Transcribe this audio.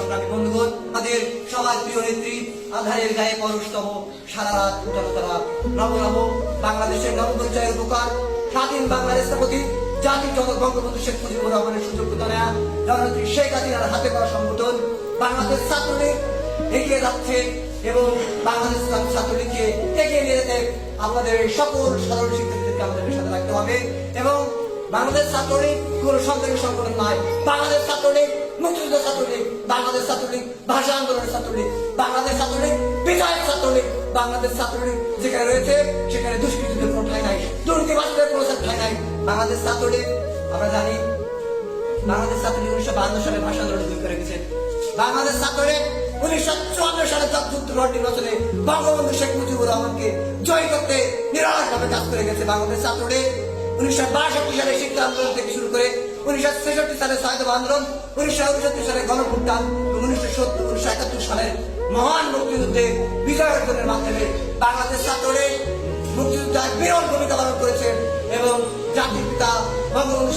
সংগ্রামী বন্ধুগণ, আমাদের সবার প্রিয় নেত্রী আধারের গায়ে পরশতম সারা রাত উঠানো তারা নব বাংলাদেশের নবপরিচয়ের উপকার স্বাধীন বাংলাদেশের প্রতি জাতির জনক বঙ্গবন্ধু শেখ মুজিবুর রহমানের সুযোগ দেয়া জননেত্রী শেখ হাসিনার হাতে করা সংগঠন বাংলাদেশ ছাত্রলীগ এগিয়ে যাচ্ছে এবং বাংলাদেশ ছাত্রলীগকে এগিয়ে নিয়ে যেতে আমাদের সকল সাধারণ শিক্ষার্থীদেরকে আমাদের সাথে রাখতে হবে এবং বাংলাদেশ ছাত্রলীগ কোন সরকারি সংগঠন নয়। বাংলাদেশ ছাত্রলীগ মুক্তিযুদ্ধ ছাত্রলীগ, বাংলাদেশ ছাত্রলীগ ভাষা আন্দোলনের ছাত্রলীগ, বাংলাদেশ ছাত্রলীগ বিজয়ের ছাত্রলীগ। বাংলাদেশ ছাত্রলীগ যেখানে রয়েছে সেখানে দুষ্কৃতীদের কোনো ঠাঁই নাই, দুর্নীতিবাসীদের কোনো ঠাঁই নাই। বাংলাদেশ ছাত্রলীগ আমরা জানি বাংলাদেশ ছাত্রলীগ 1952 সালে ভাষা আন্দোলন শুরু করে গেছে। বাংলাদেশ ছাত্রলীগ 1954 সালে যুক্তরাষ্ট্র নির্বাচনে বঙ্গবন্ধু শেখ মুজিবুর রহমানকে জয় করতে নিরলসভাবে কাজ করে গেছে। বাংলাদেশ ছাত্রলীগ 1962 সালে শিক্ষা আন্দোলন থেকে শুরু করে 1966 সালে সাহিত্য আন্দোলন, 1969 সালে গণভ্যুত্থান, 1971 সালের মহান মুক্তিযুদ্ধে বিজয় অর্জনের মাধ্যমে বাংলাদেশ ছাত্রলীগ মুক্তিযুদ্ধে বিরল ভূমিকা পালন করেছে এবং জাতির পিতা বঙ্গবন্ধু